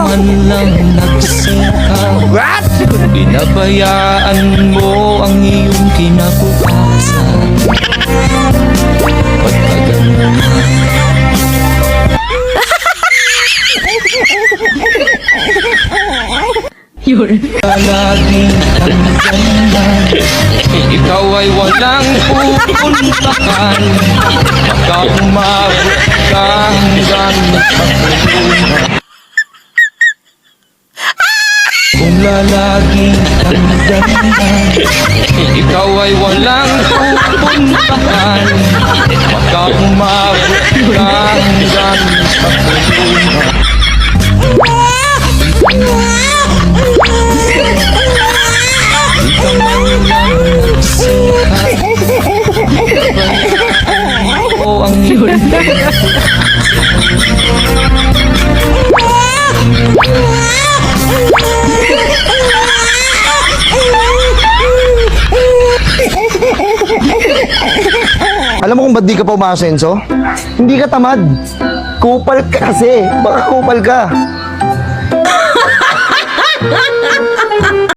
man lang nagsikap. Pinabayaan mo ang iyong kinabukasan. Pagkaganyan laging hanggang ikaw ay walang pupuntahan. Baka umabot ka hanggang magpapulungan. Kung lalaging hanggang ikaw ay walang pupuntahan. Baka umabot ka hanggang magpapulungan. Oh, ang yun. Alam mo kung ba't di ka pa umasenso? Hindi ka tamad. Kupal ka kasi. Baka kupal ka.